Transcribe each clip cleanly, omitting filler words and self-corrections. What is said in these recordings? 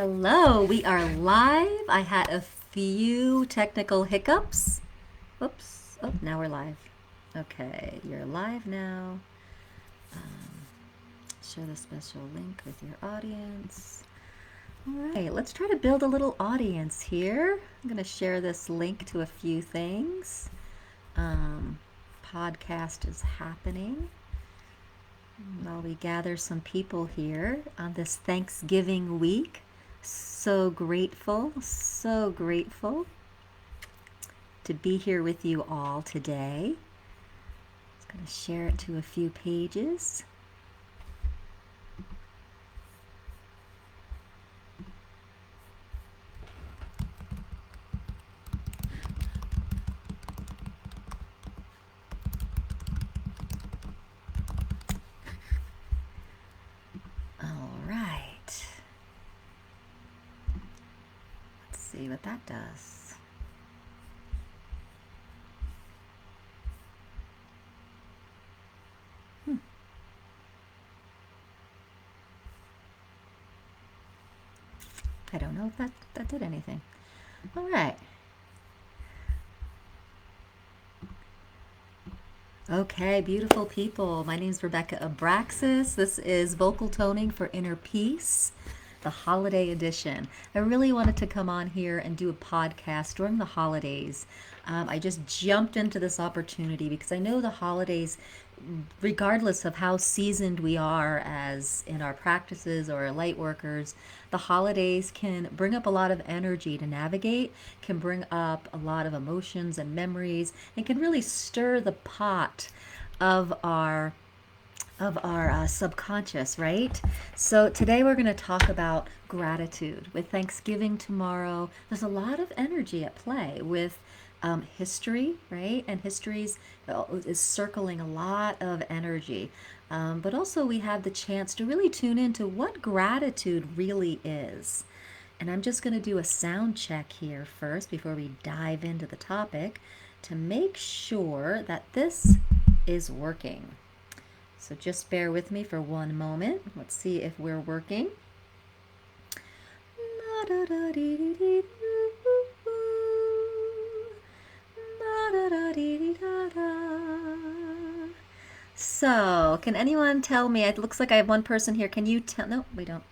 Hello, we are live. I had a few technical hiccups. Oops. Oh, now we're live. Okay, you're live now. Share the special link with your audience. All right, let's try to build a little audience here. I'm going to share this link to a few things. Um, Podcast is happening. While we gather some people here on this Thanksgiving week. So grateful to be here with you all today. Just going to share it to a few pages. All right. Let's see what that does. I don't know if that did anything. All right. Okay, beautiful people. My name is Rebecca Abraxas. This is Vocal Toning for Inner Peace, the holiday edition. I really wanted to come on here and do a podcast during the holidays. I just jumped into this opportunity because I know the holidays, regardless of how seasoned we are as in our practices or light workers, the holidays can bring up a lot of energy to navigate, can bring up a lot of emotions and memories, and can really stir the pot of our subconscious, right? So today we're going to talk about gratitude. With Thanksgiving tomorrow, there's a lot of energy at play with history, right? And is circling a lot of energy. But also we have the chance to really tune into what gratitude really is. And I'm just going to do a sound check here first before we dive into the topic to make sure that this is working. So just bear with me for one moment. Let's see if we're working. So, can anyone tell me? It looks like I have one person here. Can you tell? No, we don't.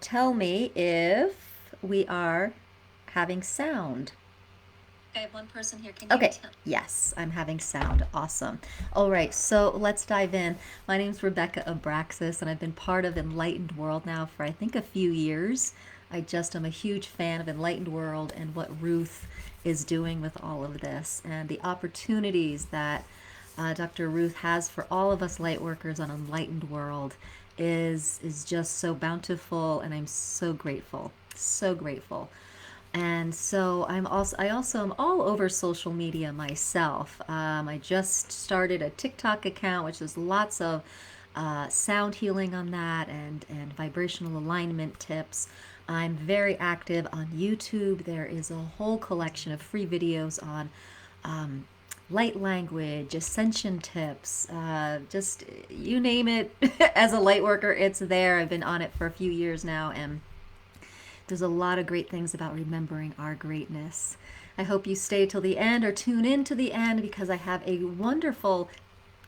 Tell me if we are having sound. I have one person here. Can you Okay. Yes, I'm having sound. Awesome. All right, so let's dive in. My name is Rebecca Abraxas, and I've been part of Enlightened World now for I think a few years. I just am a huge fan of Enlightened World and what Ruth is doing with all of this and the opportunities that Dr. Ruth has for all of us light workers on Enlightened World is just so bountiful, and I'm so grateful. So grateful. And so I also am all over social media myself. I just started a TikTok account, which is lots of sound healing on that and vibrational alignment tips. I'm very active on YouTube. There is a whole collection of free videos on light language, ascension tips, just you name it. As a light worker, it's there. I've been on it for a few years now, and there's a lot of great things about remembering our greatness. I hope you stay till the end or tune in to the end because I have a wonderful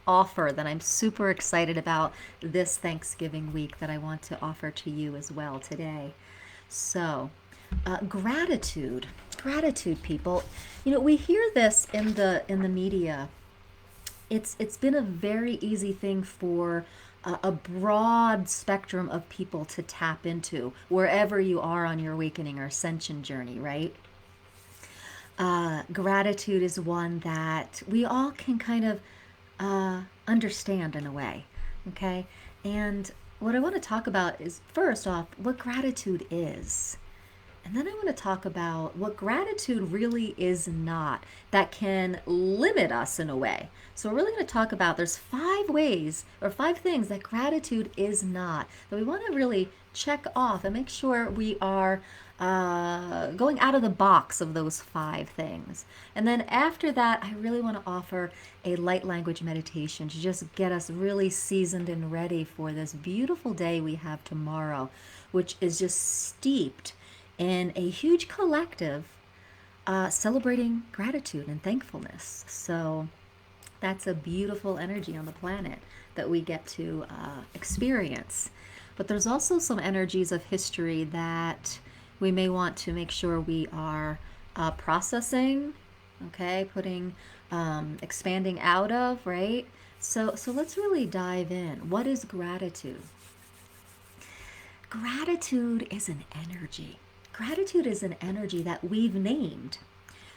offer that I'm super excited about this Thanksgiving week that I want to offer to you as well today. So, gratitude, people. You know, we hear this in the media. It's been a very easy thing for a broad spectrum of people to tap into wherever you are on your awakening or ascension journey, right? Gratitude is one that we all can kind of understand in a way, okay? And what I want to talk about is first off, what gratitude is. And then I want to talk about what gratitude really is not that can limit us in a way. So we're really going to talk about there's 5 ways or 5 things that gratitude is not that we want to really check off and make sure we are going out of the box of those 5 things. And then after that, I really want to offer a light language meditation to just get us really seasoned and ready for this beautiful day we have tomorrow, which is just steeped in a huge collective celebrating gratitude and thankfulness. So that's a beautiful energy on the planet that we get to experience. But there's also some energies of history that we may want to make sure we are processing, okay, putting, expanding out of, right? So let's really dive in. What is gratitude? Gratitude is an energy. Gratitude is an energy that we've named.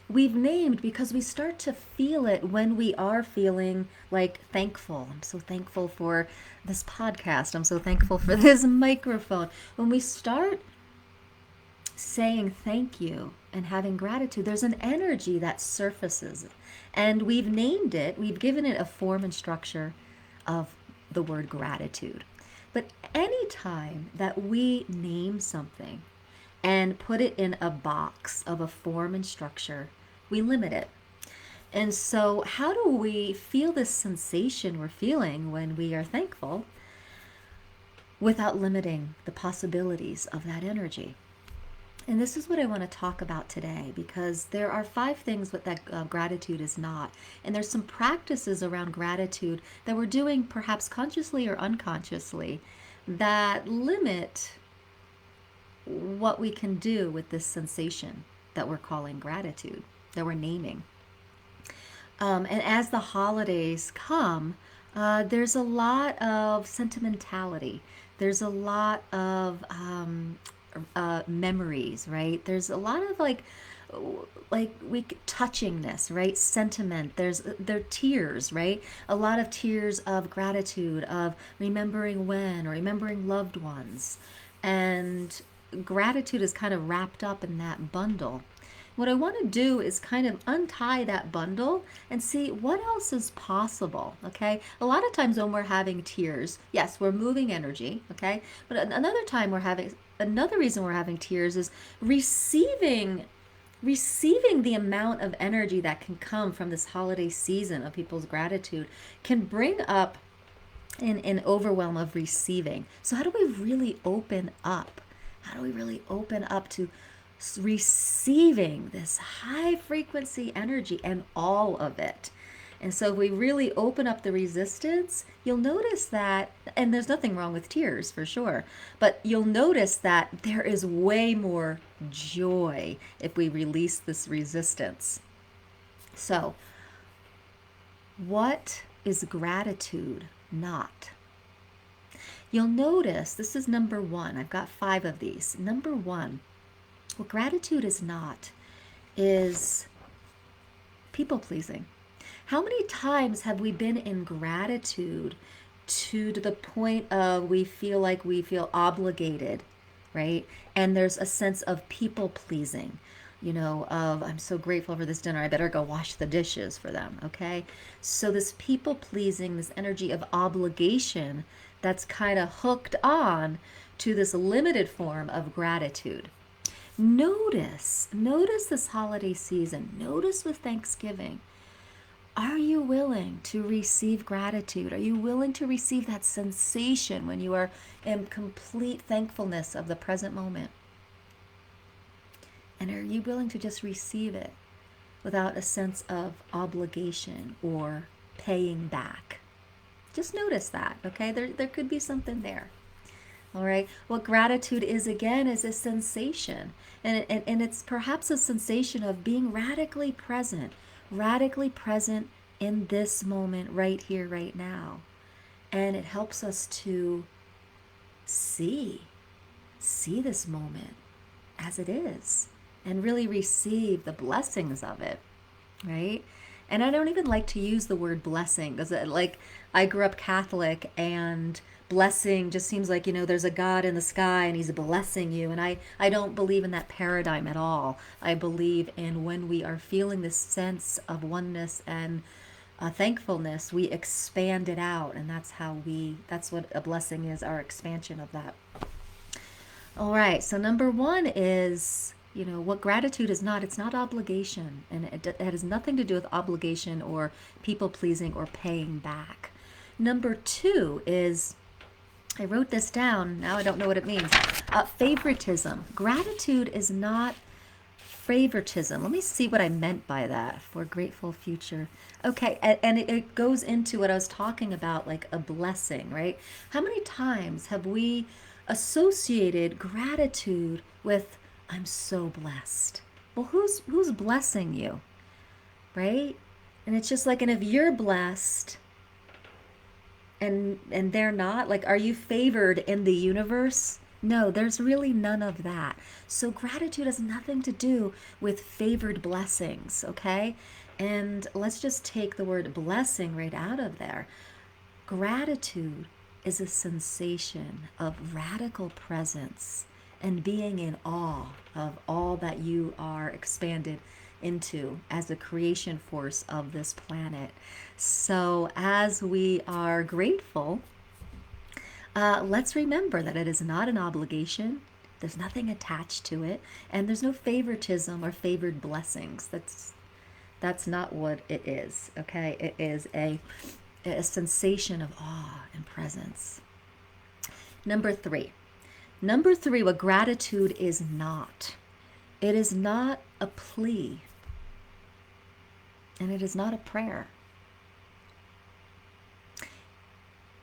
We've named because we start to feel it when we are feeling like thankful. I'm so thankful for this podcast. I'm so thankful for this microphone. When we start saying thank you and having gratitude, there's an energy that surfaces. And we've named it, we've given it a form and structure of the word gratitude. But anytime that we name something and put it in a box of a form and structure, we limit it. And so, how do we feel this sensation we're feeling when we are thankful without limiting the possibilities of that energy? And this is what I want to talk about today, because there are 5 things that gratitude is not. And there's some practices around gratitude that we're doing perhaps consciously or unconsciously that limit what we can do with this sensation that we're calling gratitude, that we're naming. And as the holidays come, there's a lot of sentimentality. There's a lot of memories, right? There's a lot of like we touchingness, right? Sentiment. There tears, right? A lot of tears of gratitude, of remembering when or remembering loved ones, and gratitude is kind of wrapped up in that bundle. What I want to do is kind of untie that bundle and see what else is possible, okay? A lot of times when we're having tears, yes, we're moving energy, okay? But another reason we're having tears is receiving the amount of energy that can come from this holiday season of people's gratitude can bring up an overwhelm of receiving. So how do we really open up? How do we really open up to receiving this high frequency energy and all of it? And so if we really open up the resistance, you'll notice that, and there's nothing wrong with tears for sure, but you'll notice that there is way more joy if we release this resistance. So, what is gratitude not? You'll notice this is number 1. I've got 5 of these. Number 1, what gratitude is not is people pleasing. How many times have we been in gratitude to the point of we feel obligated, right? And there's a sense of people pleasing, of I'm so grateful for this dinner, I better go wash the dishes for them, okay? So this people pleasing, this energy of obligation that's kind of hooked on to this limited form of gratitude. Notice this holiday season, notice with Thanksgiving, are you willing to receive gratitude? Are you willing to receive that sensation when you are in complete thankfulness of the present moment? And are you willing to just receive it without a sense of obligation or paying back? Just notice that, okay? There could be something there. All right. What gratitude is, again, is a sensation. And it's perhaps a sensation of being radically present in this moment, right here, right now. And it helps us to see this moment as it is and really receive the blessings of it, right? And I don't even like to use the word blessing because I grew up Catholic, and blessing just seems like, there's a God in the sky and he's blessing you. And I don't believe in that paradigm at all. I believe in when we are feeling this sense of oneness and thankfulness, we expand it out. And that's what a blessing is, our expansion of that. All right. So number one is, what gratitude is not. It's not obligation, and it has nothing to do with obligation or people pleasing or paying back. Number two is, I wrote this down. Now I don't know what it means. Favoritism. Gratitude is not favoritism. Let me see what I meant by that. For a grateful future. Okay, and it goes into what I was talking about, like a blessing, right? How many times have we associated gratitude with I'm so blessed? Well, who's blessing you, right? And it's just like, and if you're blessed and they're not, like, are you favored in the universe? No, there's really none of that. So gratitude has nothing to do with favored blessings, okay? And let's just take the word blessing right out of there. Gratitude is a sensation of radical presence and being in awe of all that you are expanded into as a creation force of this planet. So, as we are grateful, let's remember that it is not an obligation. There's nothing attached to it, and there's no favoritism or favored blessings. That's not what it is. Okay, it is a sensation of awe and presence. Number three. Number three, what gratitude is not. It is not a plea, and it is not a prayer.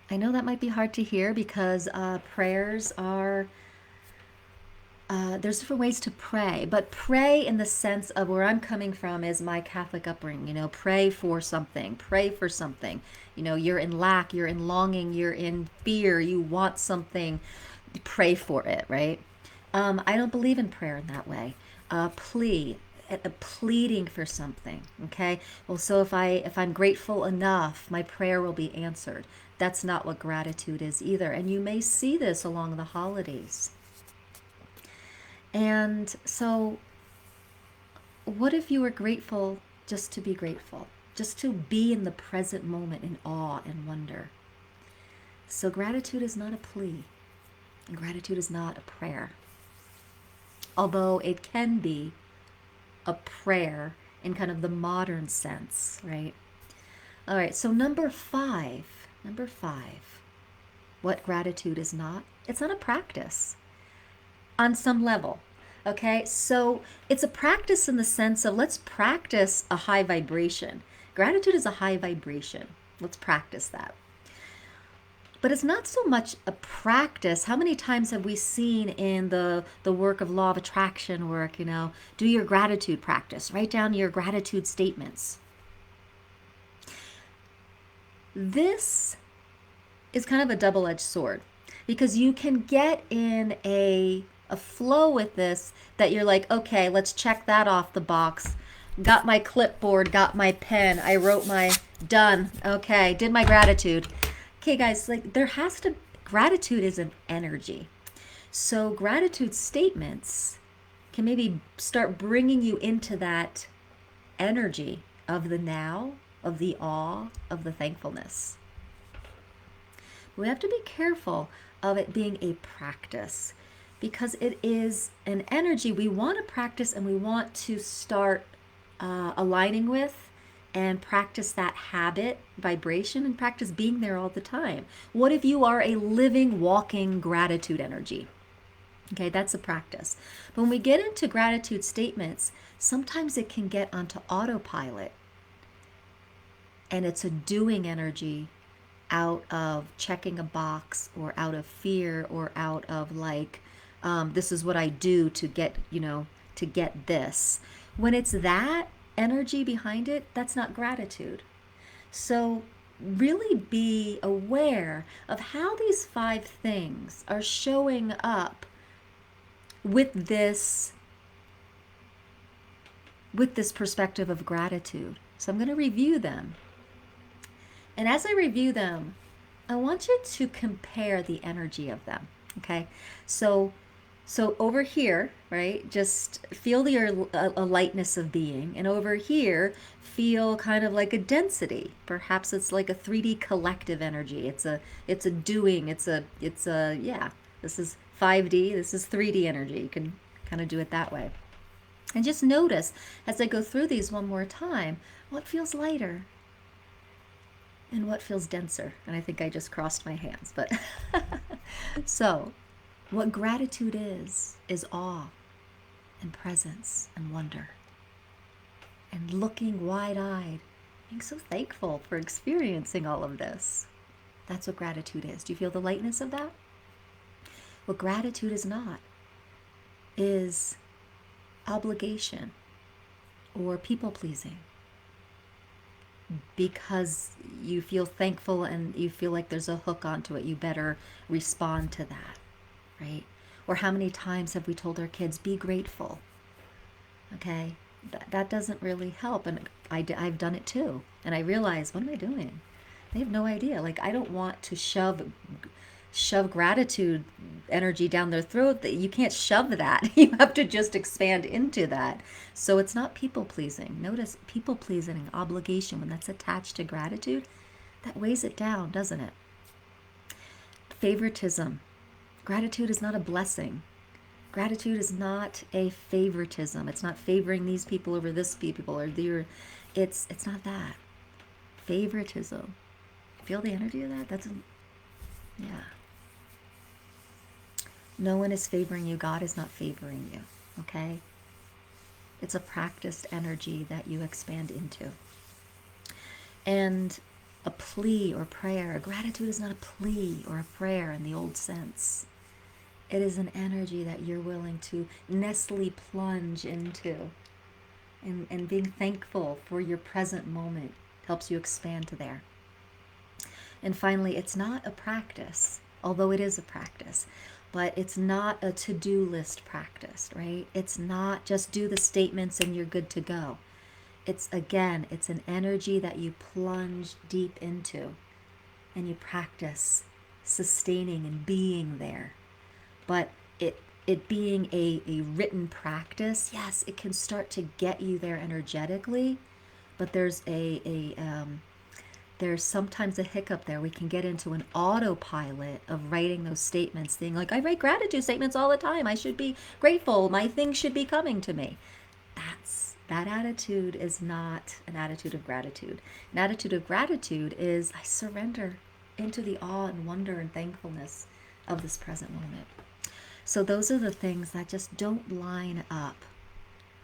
I know that might be hard to hear because prayers are, there's different ways to pray, but pray in the sense of where I'm coming from is my Catholic upbringing, pray for something, pray for something. You're in lack, you're in longing, you're in fear, you want something, pray for it, right? I don't believe in prayer in that way. Plea, a pleading for something. Okay. Well, so if I'm grateful enough, my prayer will be answered. That's not what gratitude is either. And you may see this along the holidays. And so, what if you were grateful just to be grateful, just to be in the present moment in awe and wonder? So, gratitude is not a plea, and gratitude is not a prayer, although it can be a prayer in kind of the modern sense, right? All right, so number five, what gratitude is not? It's not a practice on some level. Okay, so it's a practice in the sense of let's practice a high vibration. Gratitude is a high vibration. Let's practice that. But it's not so much a practice. How many times have we seen in the work of law of attraction work, do your gratitude practice, write down your gratitude statements. This is kind of a double-edged sword because you can get in a flow with this that you're like, okay, let's check that off the box. Got my clipboard, got my pen, I wrote my done. Okay, did my gratitude. Okay, guys, like gratitude is an energy. So gratitude statements can maybe start bringing you into that energy of the now, of the awe, of the thankfulness. We have to be careful of it being a practice because it is an energy we want to practice and we want to start aligning with and practice that habit, vibration, and practice being there all the time. What if you are a living, walking gratitude energy? Okay, that's a practice. But when we get into gratitude statements, sometimes it can get onto autopilot. And it's a doing energy out of checking a box or out of fear or out of like, this is what I do to get, to get this. When it's that energy behind it, that's not gratitude. So really be aware of how these 5 things are showing up with this perspective of gratitude. So I'm going to review them. And as I review them, I want you to compare the energy of them. Okay? So over here, right, just feel a lightness of being. And over here, feel kind of like a density. Perhaps it's like a 3D collective energy. It's a doing, it's a This is 5D, this is 3D energy. You can kind of do it that way. And just notice as I go through these one more time, what feels lighter and what feels denser. And I think I just crossed my hands, but so what gratitude is awe and presence and wonder and looking wide-eyed, being so thankful for experiencing all of this. That's what gratitude is. Do you feel the lightness of that? What gratitude is not is obligation or people pleasing because you feel thankful and you feel like there's a hook onto it. You better respond to that, right? Or how many times have we told our kids, be grateful? Okay, that doesn't really help. And I've done it too. And I realize, what am I doing? They have no idea. Like, I don't want to shove gratitude energy down their throat. That you can't shove that. You have to just expand into that. So it's not people pleasing. Notice people pleasing and obligation, when that's attached to gratitude, that weighs it down, doesn't it? Favoritism. Gratitude is not a blessing. Gratitude is not a favoritism. It's not favoring these people over this people or their. It's not that. Favoritism. Feel the energy of that? Yeah. No one is favoring you. God is not favoring you. Okay? It's a practiced energy that you expand into. And a plea or prayer. Gratitude is not a plea or a prayer in the old sense. It is an energy that you're willing to nestle plunge into. And being thankful for your present moment helps you expand to there. And finally, it's not a practice, although it is a practice, but it's not a to-do list practice, right? It's not just do the statements and you're good to go. It's an energy that you plunge deep into and you practice sustaining and being there. But it being a written practice, yes, it can start to get you there energetically, but there's there's sometimes a hiccup there. We can get into an autopilot of writing those statements, being like, I write gratitude statements all the time. I should be grateful. My things should be coming to me. That attitude is not an attitude of gratitude. An attitude of gratitude is I surrender into the awe and wonder and thankfulness of this present moment. So those are the things that just don't line up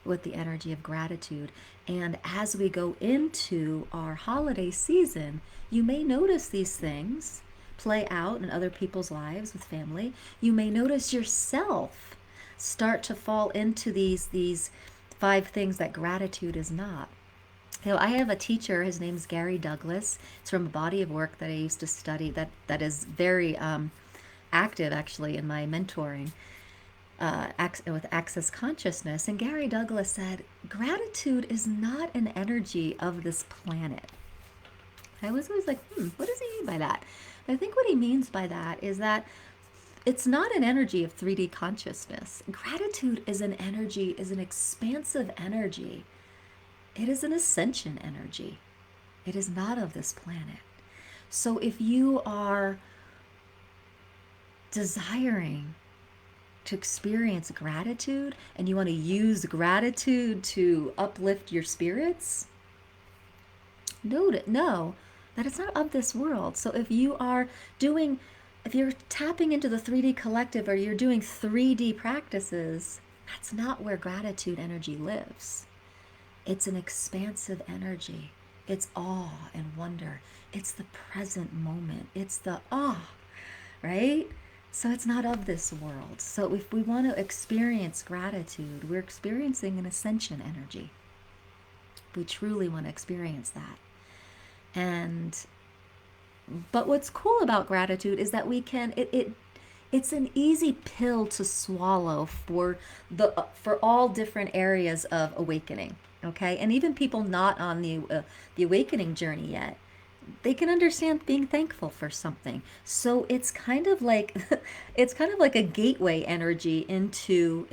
with the energy of gratitude. And as we go into our holiday season, you may notice these things play out in other people's lives with family. You may notice yourself start to fall into these 5 things that gratitude is not. You know, I have a teacher, his name's Gary Douglas. It's from a body of work that I used to study that is very active actually in my mentoring with Access Consciousness. And Gary Douglas said, gratitude is not an energy of this planet. I was always like, what does he mean by that? And I think what he means by that is that it's not an energy of 3D consciousness. Gratitude is an energy, is an expansive energy. It is an ascension energy. It is not of this planet. So if you are desiring to experience gratitude and you want to use gratitude to uplift your spirits, know that it's not of this world. So if you're tapping into the 3D collective or you're doing 3D practices, that's not where gratitude energy lives. It's an expansive energy. It's awe and wonder. It's the present moment. It's the awe, right? So it's not of this world. So if we want to experience gratitude, we're experiencing an ascension energy. We truly want to experience that. But what's cool about gratitude is that we can, it's an easy pill to swallow for all different areas of awakening. Okay, and even people not on the awakening journey yet, they can understand being thankful for something. So it's kind of like a gateway energy into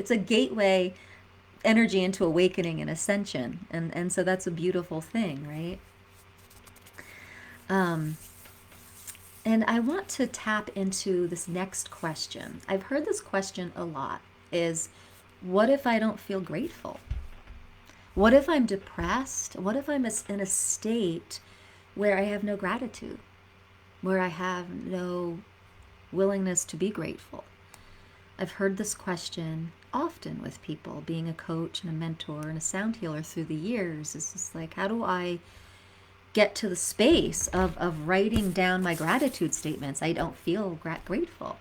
awakening and ascension, and so that's a beautiful thing, right? And And I want to tap into this next question. I've heard this question a lot is, what if I don't feel grateful? What if I'm depressed? What if I'm in a state where I have no gratitude, where I have no willingness to be grateful? I've heard this question often with people, being a coach and a mentor and a sound healer through the years. It's just like, how do I get to the space of writing down my gratitude statements? I don't feel grateful.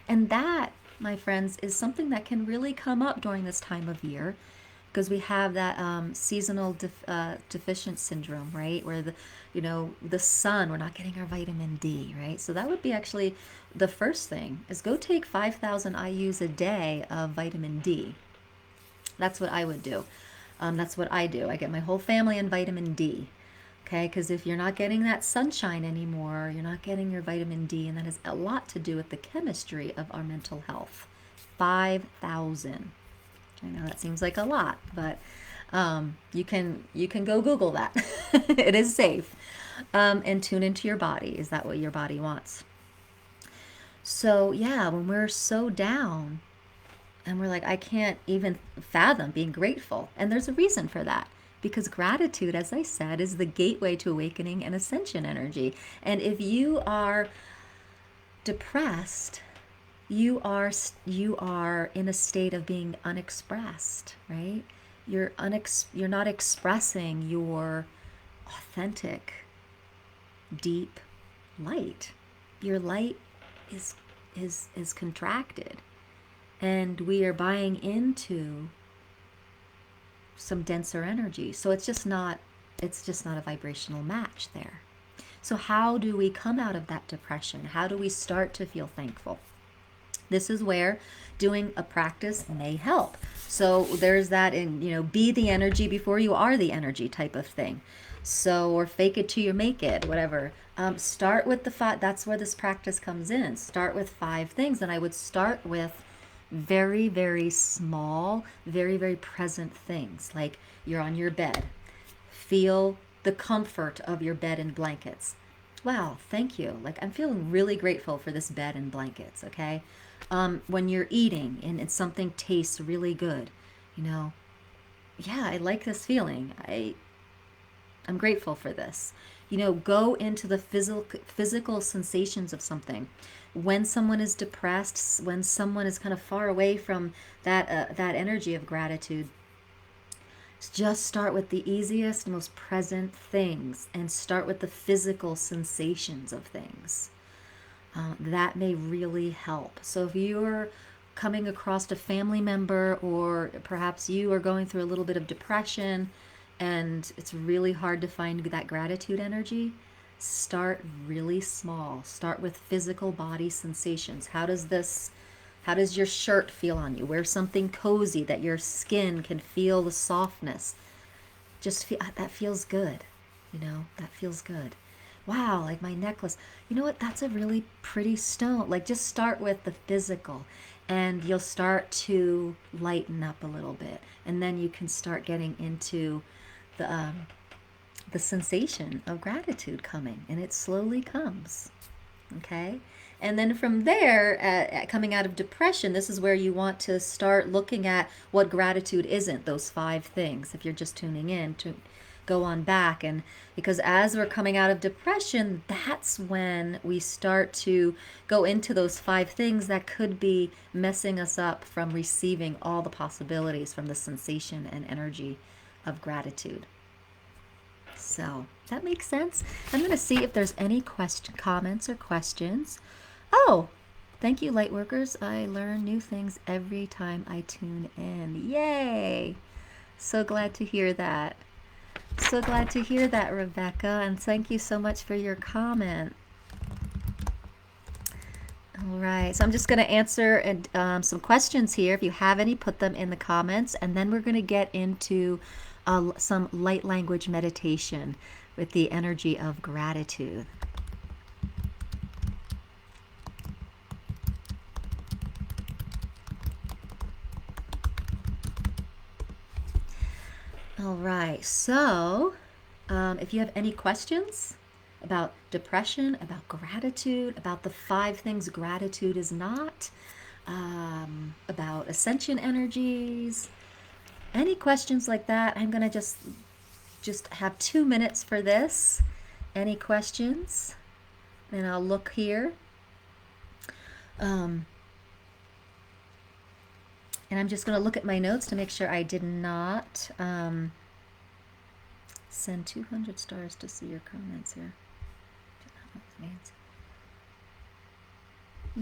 And that, my friends, is something that can really come up during this time of year, because we have that seasonal deficient syndrome, right? Where the sun, we're not getting our vitamin D, right? So that would be actually the first thing is go take 5,000 IUs a day of vitamin D. That's what I would do. That's what I do. I get my whole family on vitamin D. Okay, because if you're not getting that sunshine anymore, you're not getting your vitamin D, and that has a lot to do with the chemistry of our mental health. 5,000. I know that seems like a lot, but you can go Google that. It is safe. And tune into your body. Is that what your body wants? So yeah, when we're so down and we're like, I can't even fathom being grateful, and there's a reason for that. Because gratitude, as I said, is the gateway to awakening and ascension energy. And if you are depressed, you are in a state of being unexpressed, right? You're not expressing your authentic, deep light. Your light is contracted, and we are buying into some denser energy. So it's just not a vibrational match there. So how do we come out of that depression? How do we start to feel thankful? This is where doing a practice may help. So there's that be the energy before you are the energy type of thing. So, or fake it till you make it, whatever. Start with the 5. That's where this practice comes in. Start with 5 things. And I would start with very, very small, very, very present things. Like you're on your bed. Feel the comfort of your bed and blankets. Wow, thank you. Like I'm feeling really grateful for this bed and blankets, okay? When you're eating and something tastes really good, yeah, I like this feeling. I'm grateful for this. Go into the physical sensations of something. When someone is depressed, when someone is kind of far away from that energy of gratitude, just start with the easiest, most present things and start with the physical sensations of things. That may really help. So if you're coming across a family member, or perhaps you are going through a little bit of depression and it's really hard to find that gratitude energy, start really small. Start with physical body sensations. How does your shirt feel on you? Wear something cozy that your skin can feel the softness. Just feel that feels good. That feels good. Wow, like my necklace. You know what? That's a really pretty stone. Like just start with the physical and you'll start to lighten up a little bit. And then you can start getting into the sensation of gratitude coming, and it slowly comes. Okay? And then from there, coming out of depression, this is where you want to start looking at what gratitude isn't, those 5 things. If you're just tuning in, to go on back. And because as we're coming out of depression, that's when we start to go into those 5 things that could be messing us up from receiving all the possibilities from the sensation and energy of gratitude. So that makes sense. I'm going to see if there's any comments or questions. Oh, thank you, Lightworkers. I learn new things every time I tune in. Yay! So glad to hear that. So glad to hear that, Rebecca. And thank you so much for your comment. All right. So I'm just going to answer some questions here. If you have any, put them in the comments. And then we're going to get into some light language meditation with the energy of gratitude. All right, so if you have any questions about depression, about gratitude, about the 5 things gratitude is not, about ascension energies. Any questions like that? I'm going to just have 2 minutes for this. Any questions? And I'll look here. And I'm just going to look at my notes to make sure I did not send 200 stars to see your comments here.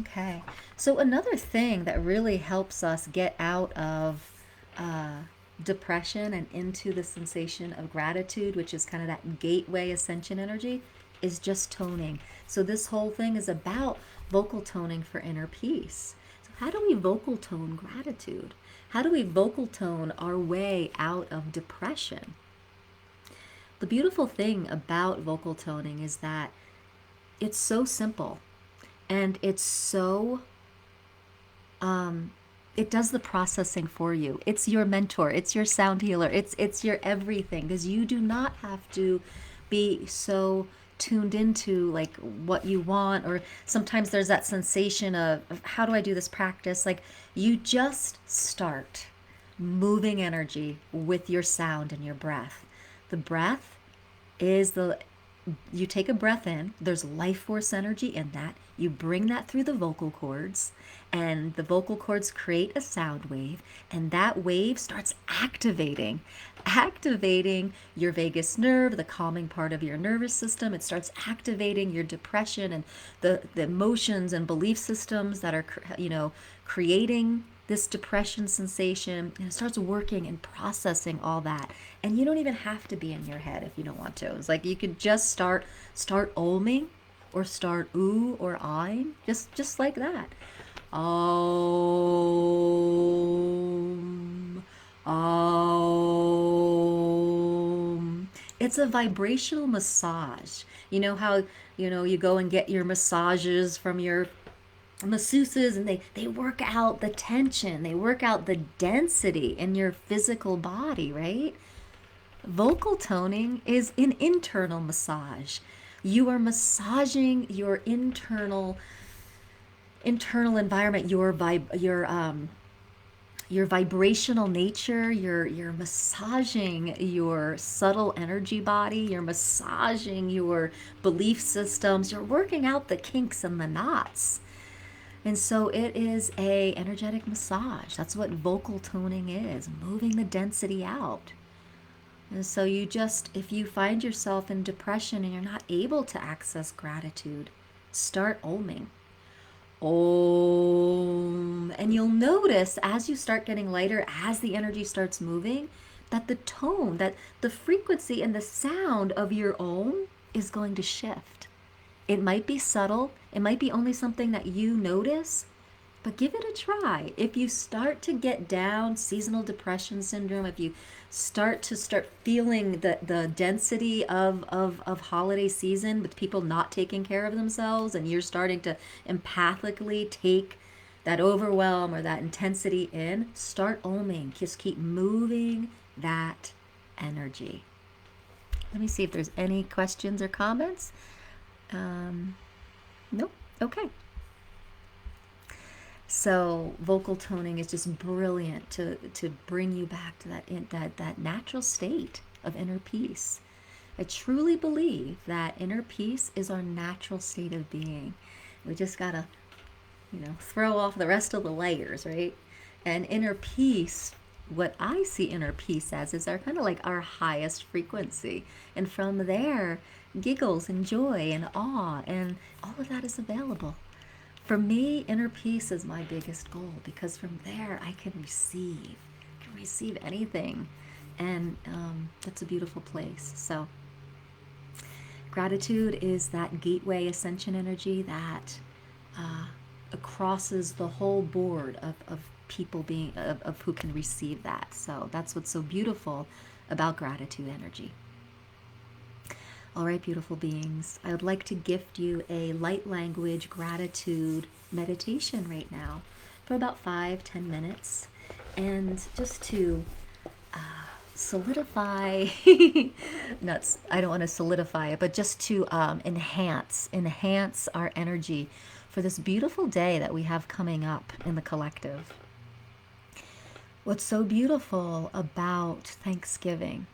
Okay. So another thing that really helps us get out of depression and into the sensation of gratitude, which is kind of that gateway ascension energy, is just toning. So this whole thing is about vocal toning for inner peace. So how do we vocal tone gratitude? How do we vocal tone our way out of depression? The beautiful thing about vocal toning is that it's so simple, and it's so it does the processing for you. It's your mentor, it's your sound healer, it's your everything, because you do not have to be so tuned into like what you want, or sometimes there's that sensation of how do I do this practice? Like, you just start moving energy with your sound and your breath. The breath is you take a breath in, there's life force energy in that. You bring that through the vocal cords, and the vocal cords create a sound wave, and that wave starts activating your vagus nerve, the calming part of your nervous system. It starts activating your depression and the emotions and belief systems that are creating this depression sensation, and it starts working and processing all that. And you don't even have to be in your head if you don't want to. It's like you could just start oming, or start ooh or ahing, just like that. Om, om. It's a vibrational massage. You know how you go and get your massages from your masseuses, and they work out the tension, they work out the density in your physical body, right? Vocal toning is an internal massage. You are massaging your internal environment, your vibrational nature. You're massaging your subtle energy body. You're massaging your belief systems. You're working out the kinks and the knots. And so it is a energetic massage. That's what vocal toning is, moving the density out. And so if you find yourself in depression and you're not able to access gratitude, start oming. Om. And you'll notice as you start getting lighter, as the energy starts moving, that the tone, that the frequency and the sound of your om is going to shift. It might be subtle. It might be only something that you notice, but give it a try. If you start to get down, seasonal depression syndrome, if you start feeling the density of holiday season with people not taking care of themselves, and you're starting to empathically take that overwhelm or that intensity in, start oming. Just keep moving that energy. Let me see if there's any questions or comments. Nope. Okay. So vocal toning is just brilliant to bring you back to that natural state of inner peace. I truly believe that inner peace is our natural state of being. We just gotta, throw off the rest of the layers, right? And inner peace, what I see inner peace as, is our kind of like our highest frequency. And from there, giggles and joy and awe and all of that is available. For me, inner peace is my biggest goal, because from there I can receive anything, and that's a beautiful place. So gratitude is that gateway ascension energy that crosses the whole board of people of who can receive that. So that's what's so beautiful about gratitude energy. All right, beautiful beings, I would like to gift you a light language gratitude meditation right now for about 5-10 minutes, and just to solidify not I don't want to solidify it, but just to enhance our energy for this beautiful day that we have coming up in the collective. What's so beautiful about Thanksgiving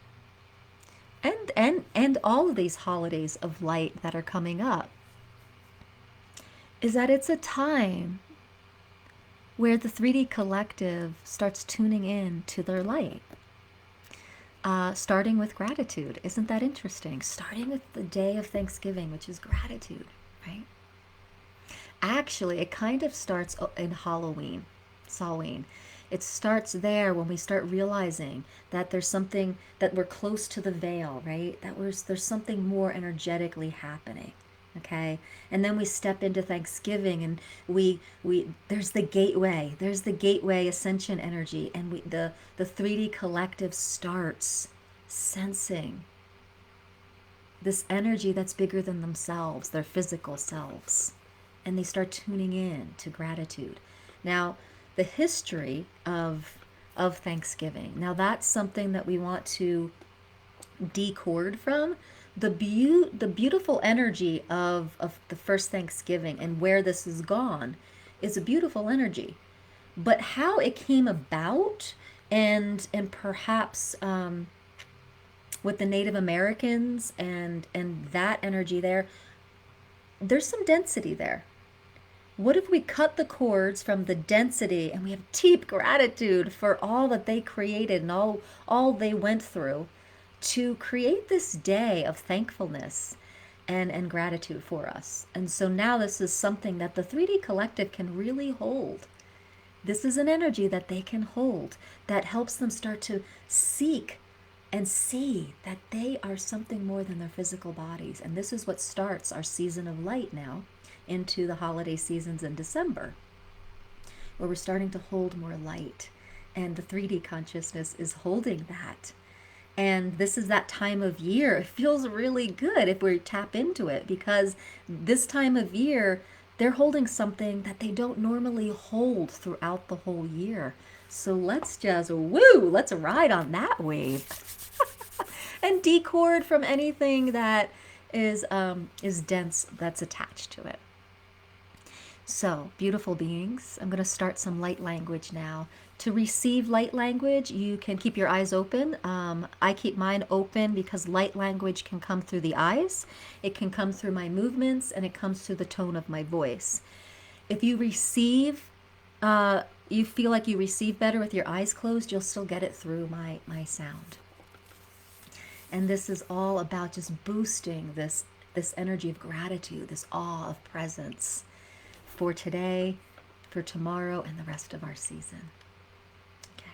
and all of these holidays of light that are coming up is that it's a time where the 3D collective starts tuning in to their light. Starting with gratitude. Isn't that interesting? Starting with the day of Thanksgiving, which is gratitude, right? Actually, it kind of starts in Halloween, Samhain. It starts there when we start realizing that there's something, that we're close to the veil, right? There's something more energetically happening. Okay, and then we step into Thanksgiving, and we there's the gateway ascension energy, and the 3D collective starts sensing this energy that's bigger than themselves, their physical selves, and they start tuning in to gratitude. Now, the history of Thanksgiving. Now, that's something that we want to decord from. The beautiful energy of the first Thanksgiving and where this has gone is a beautiful energy. But how it came about, and perhaps with the Native Americans and that energy there, there's some density there. What if we cut the cords from the density and we have deep gratitude for all that they created and all they went through to create this day of thankfulness and gratitude for us. And so now this is something that the 3D collective can really hold. This is an energy that they can hold that helps them start to seek and see that they are something more than their physical bodies. And this is what starts our season of light now into the holiday seasons in December, where we're starting to hold more light. And the 3D consciousness is holding that. And this is that time of year. It feels really good if we tap into it, because this time of year, they're holding something that they don't normally hold throughout the whole year. So let's just, let's ride on that wave and decord from anything that is dense that's attached to it. So, beautiful beings, I'm going to start some light language now. To receive light language, you can keep your eyes open. I keep mine open because light language can come through the eyes, it can come through my movements, and it comes through the tone of my voice. If you receive, you feel like you receive better with your eyes closed, you'll still get it through my sound. And this is all about just boosting this energy of gratitude, this awe of presence for today, for tomorrow, and the rest of our season. Okay.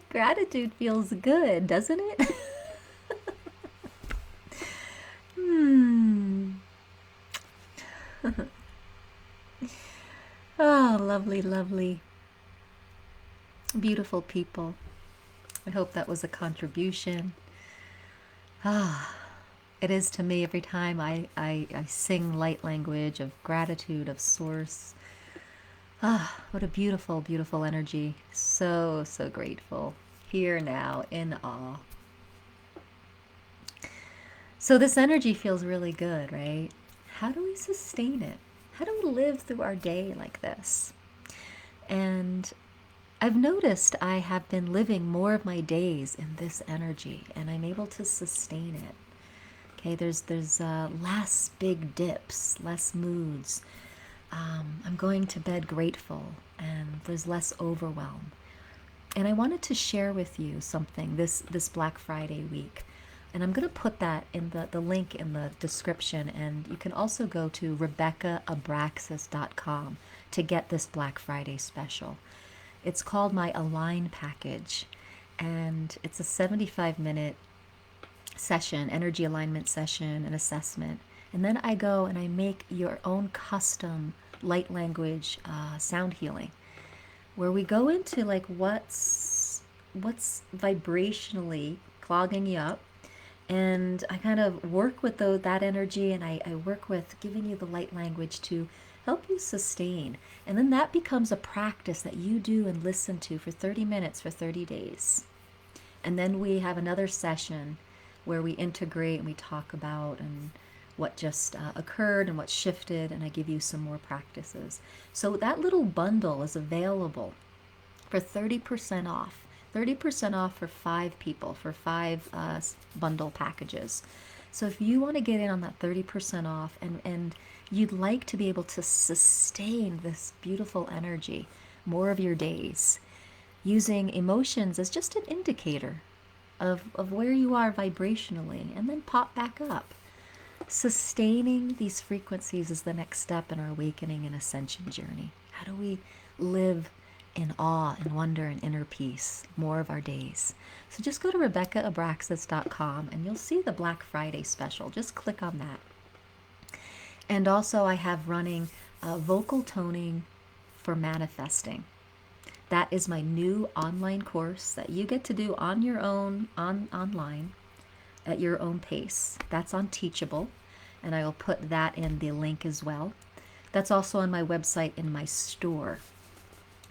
Gratitude feels good, doesn't it? Hmm. Oh, lovely, lovely. Beautiful people. I hope that was a contribution. Ah, it is to me every time I sing light language of gratitude, of source. Ah, what a beautiful, beautiful energy. So, so grateful. Here now, in awe. So, this energy feels really good, right? How do we sustain it? How do we live through our day like this? And I've noticed I have been living more of my days in this energy, and I'm able to sustain it. Okay, there's less big dips, less moods. I'm going to bed grateful, and there's less overwhelm. And I wanted to share with you something this Black Friday week. And I'm going to put that in the link in the description. And you can also go to RebeccaAbraxas.com to get this Black Friday special. It's called my Align package. And it's a 75-minute session, energy alignment session, an assessment. And then I go and I make your own custom light language sound healing. where we go into like what's vibrationally clogging you up. And I kind of work with that energy, and I work with giving you the light language to help you sustain. And then that becomes a practice that you do and listen to for 30 minutes for 30 days. And then we have another session where we integrate and we talk about and what just occurred and what shifted, and I give you some more practices. So that little bundle is available for 30% off. 30% off for 5 people, for 5 bundle packages. So if you want to get in on that 30% off, and you'd like to be able to sustain this beautiful energy more of your days, using emotions as just an indicator of where you are vibrationally, and then pop back up. Sustaining these frequencies is the next step in our awakening and ascension journey. How do we live in awe and wonder and inner peace more of our days? So just go to RebeccaAbraxas.com and you'll see the Black Friday special. Just click on that. And also I have running vocal toning for manifesting. That is my new online course that you get to do on your own, online, at your own pace. That's on Teachable, and I will put that in the link as well. That's also on my website in my store.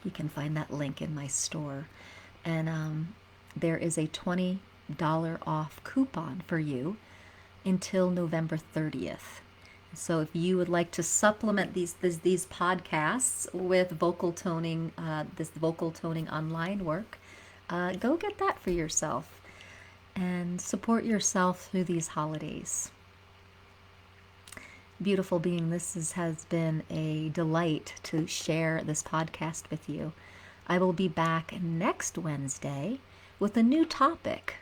You can find that link in my store. And there is a $20 off coupon for you until November 30th. So if you would like to supplement these podcasts with vocal toning, this vocal toning online work, go get that for yourself and support yourself through these holidays. Beautiful being, has been a delight to share this podcast with you. I will be back next Wednesday with a new topic.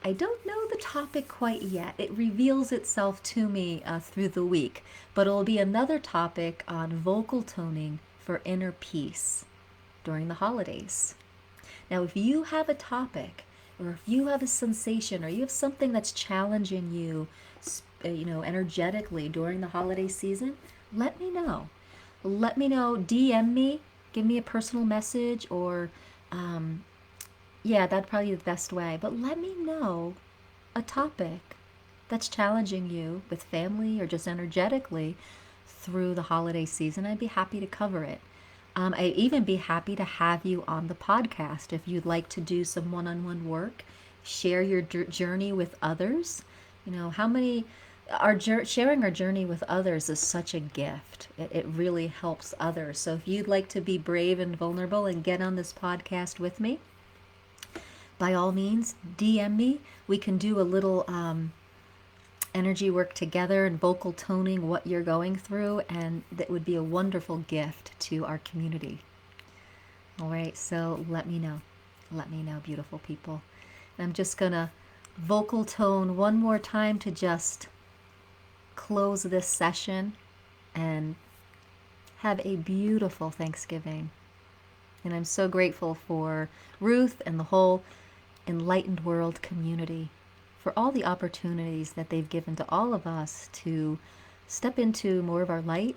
I don't know the topic quite yet. It reveals itself to me through the week, but it will be another topic on vocal toning for inner peace during the holidays. Now, if you have a topic, or if you have a sensation, or you have something that's challenging you, energetically during the holiday season, let me know. Let me know. DM me. Give me a personal message, or that'd probably be the best way. But let me know a topic that's challenging you with family or just energetically through the holiday season. I'd be happy to cover it. I'd even be happy to have you on the podcast if you'd like to do some one-on-one work, share your journey with others. Sharing our journey with others is such a gift. It really helps others. So if you'd like to be brave and vulnerable and get on this podcast with me, by all means, DM me. We can do a little energy work together and vocal toning what you're going through, and that would be a wonderful gift to our community. All right, so let me know. Let me know, beautiful people. And I'm just going to vocal tone one more time to just close this session and have a beautiful Thanksgiving. And I'm so grateful for Ruth and the whole Enlightened World community for all the opportunities that they've given to all of us to step into more of our light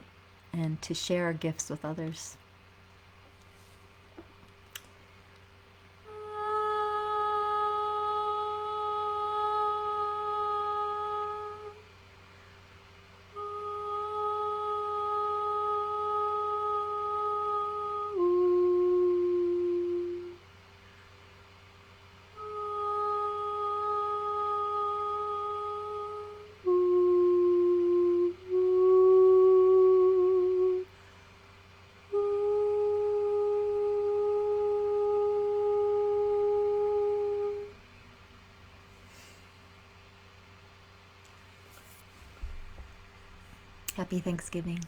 and to share our gifts with others. Happy Thanksgiving.